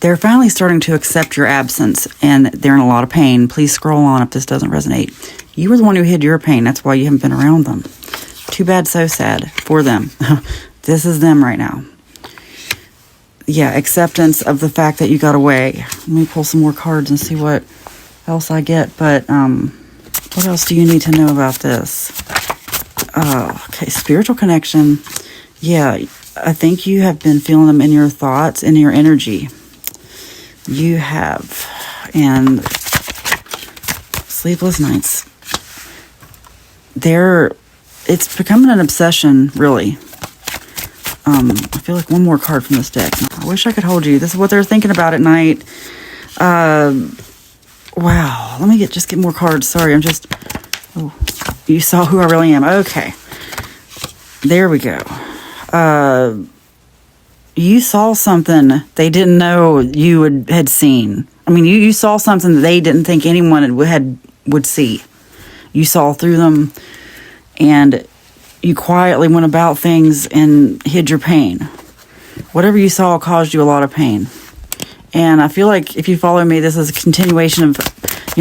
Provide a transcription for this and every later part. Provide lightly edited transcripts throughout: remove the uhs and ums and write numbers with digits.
they're finally starting to accept your absence, and they're in a lot of pain. Please scroll on if this doesn't resonate. You were the one who hid your pain. That's why you haven't been around them. Too bad, so sad for them. This is them right now. Yeah, acceptance of the fact that you got away. Let me pull some more cards and see what else I get. But what else do you need to know about this? Okay, spiritual connection. Yeah, I think you have been feeling them in your thoughts, in your energy. You have. And sleepless nights. It's becoming an obsession, really. I feel like one more card from this deck. I wish I could hold you. This is what they're thinking about at night. Wow. Let me get more cards. Sorry, you saw who I really am. Okay. There we go. You saw something they didn't know you had seen. I mean, you saw something that they didn't think anyone would see. You saw through them, and you quietly went about things and hid your pain. Whatever you saw caused you a lot of pain. And I feel like if you follow me, this is a continuation of,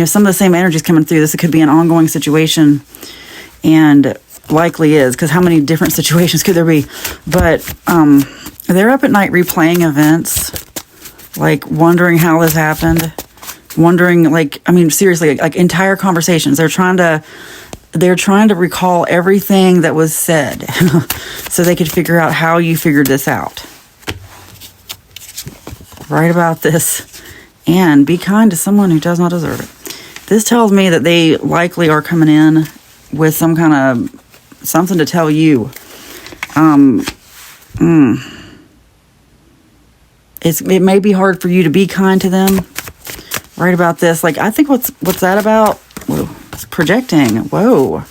some of the same energies coming through. This could be an ongoing situation, and likely is, because how many different situations could there be? But they're up at night replaying events, like wondering how this happened, wondering, seriously, like entire conversations. They're trying to recall everything that was said so they could figure out how you figured this out. Write about this and be kind to someone who does not deserve it. This tells me that they likely are coming in with some kind of something to tell you. It may be hard for you to be kind to them. Write about this. Like, I think what's that about? Whoa. It's projecting. Whoa.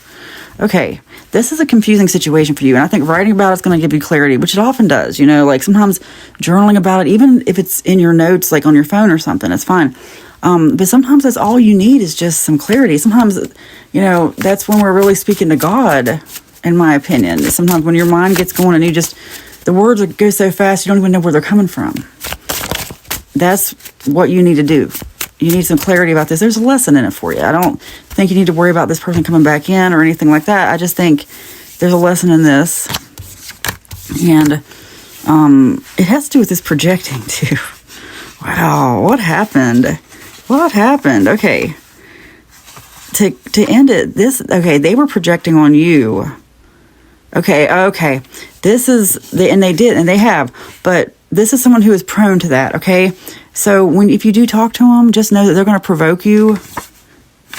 Okay. This is a confusing situation for you. And I think writing about it's going to give you clarity, which it often does. Like sometimes journaling about it, even if it's in your notes, like on your phone or something, it's fine. But sometimes that's all you need is just some clarity. Sometimes, that's when we're really speaking to God, in my opinion. Sometimes when your mind gets going and the words go so fast, you don't even know where they're coming from. That's what you need to do. You need some clarity about this. There's a lesson in it for you. I don't think you need to worry about this person coming back in or anything like that. I just think there's a lesson in this. And it has to do with this projecting too. Wow, what happened? Okay. To end it, they were projecting on you. Okay. This is, they have, but this is someone who is prone to that, okay? So if you do talk to them, just know that they're going to provoke you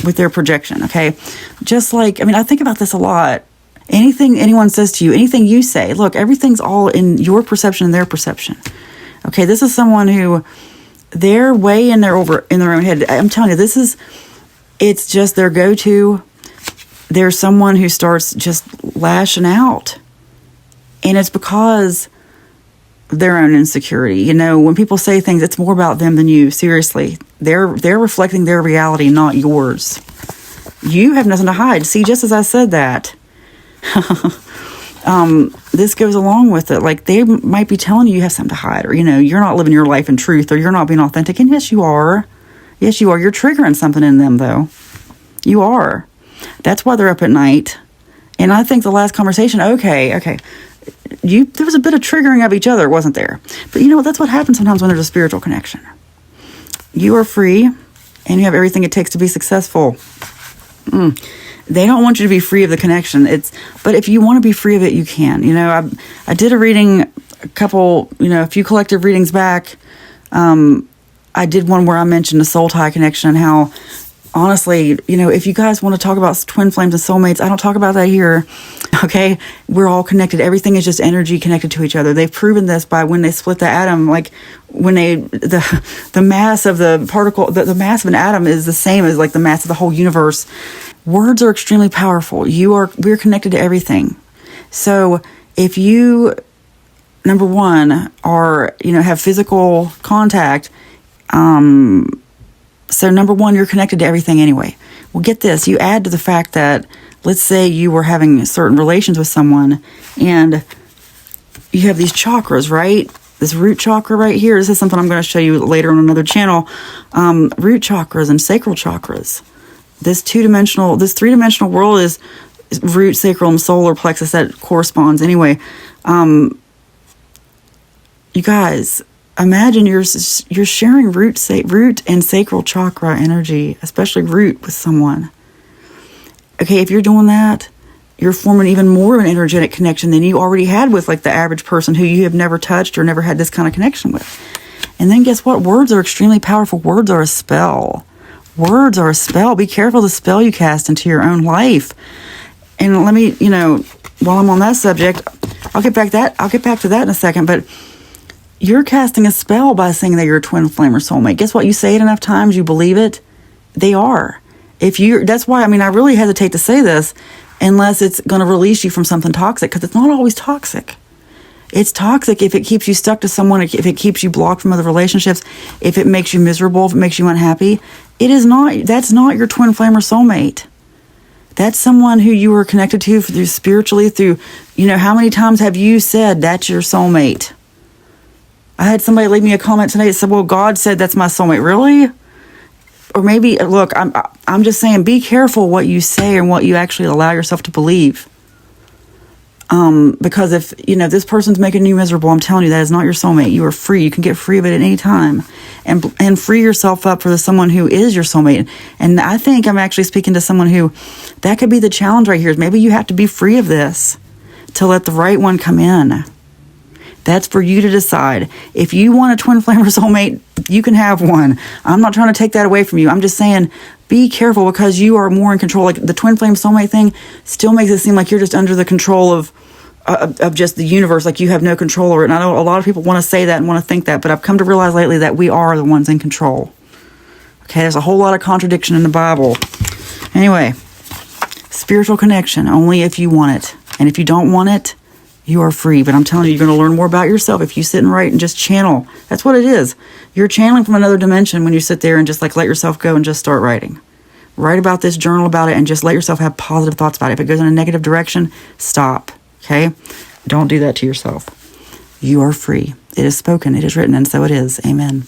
with their projection, okay? Just like, I think about this a lot. Anything anyone says to you, anything you say, look, everything's all in your perception and their perception. Okay, this is someone who, they're way in their own head. I'm telling you, it's just their go-to. There's someone who starts just lashing out. And it's because their own insecurity. When people say things, it's more about them than you. Seriously. They're reflecting their reality, not yours. You have nothing to hide. See, just as I said that, this goes along with it. Like, they might be telling you have something to hide, or, you're not living your life in truth, or you're not being authentic. And yes, you are. Yes, you are. You're triggering something in them, though. You are. That's why they're up at night. And I think the last conversation, okay. There was a bit of triggering of each other, wasn't there? But that's what happens sometimes when there's a spiritual connection. You are free, and you have everything it takes to be successful. They don't want you to be free of the connection. But if you want to be free of it, you can. I did a reading, a few collective readings back. I did one where I mentioned a soul tie connection and how, honestly, if you guys want to talk about twin flames and soulmates, I don't talk about that here. Okay, we're all connected. Everything is just energy connected to each other. They've proven this by when they split the atom. Like when the mass of the particle, the mass of an atom is the same as like the mass of the whole universe. Words are extremely powerful. We're connected to everything. So if you, number one, have physical contact, so number one, you're connected to everything anyway. Well, get this. You add to the fact that, let's say you were having certain relations with someone and you have these chakras, right? this root chakra right here. This is something I'm going to show you later on another channel. Root chakras and sacral chakras. This three-dimensional world is root, sacral, and solar plexus. That corresponds anyway. You guys, imagine you're sharing root and sacral chakra energy, especially root, with someone. Okay, if you're doing that, you're forming even more of an energetic connection than you already had with like the average person who you have never touched or never had this kind of connection with. And then guess what? Words are extremely powerful. Words are a spell. Words are a spell. Be careful the spell you cast into your own life. And let me, while I'm on that subject, I'll get back to that in a second, but you're casting a spell by saying that you're a twin flame or soulmate. Guess what? You say it enough times, you believe it. They are. That's why, I really hesitate to say this unless it's going to release you from something toxic, because it's not always toxic. It's toxic if it keeps you stuck to someone, if it keeps you blocked from other relationships, if it makes you miserable, if it makes you unhappy. That's not your twin flame or soulmate. That's someone who you were connected to through spiritually, through, how many times have you said that's your soulmate? I had somebody leave me a comment today that said, well, God said that's my soulmate. Really? Or maybe, look, I'm just saying, be careful what you say and what you actually allow yourself to believe. Because if, this person's making you miserable, I'm telling you, that is not your soulmate. You are free. You can get free of it at any time and free yourself up for someone who is your soulmate. And I think I'm actually speaking to someone who, that could be the challenge right here, is maybe you have to be free of this to let the right one come in. That's for you to decide. If you want a twin flame or soulmate, you can have one. I'm not trying to take that away from you. I'm just saying, be careful, because you are more in control. Like the twin flame soulmate thing still makes it seem like you're just under the control of just the universe, like you have no control over it. And I know a lot of people want to say that and want to think that, but I've come to realize lately that we are the ones in control. Okay, there's a whole lot of contradiction in the Bible. Anyway, spiritual connection, only if you want it. And if you don't want it, you are free. But I'm telling you, you're going to learn more about yourself if you sit and write and just channel. That's what it is. You're channeling from another dimension when you sit there and just let yourself go and just start writing. Write about this, journal about it, and just let yourself have positive thoughts about it. If it goes in a negative direction, stop. Okay? Don't do that to yourself. You are free. It is spoken, it is written, and so it is. Amen.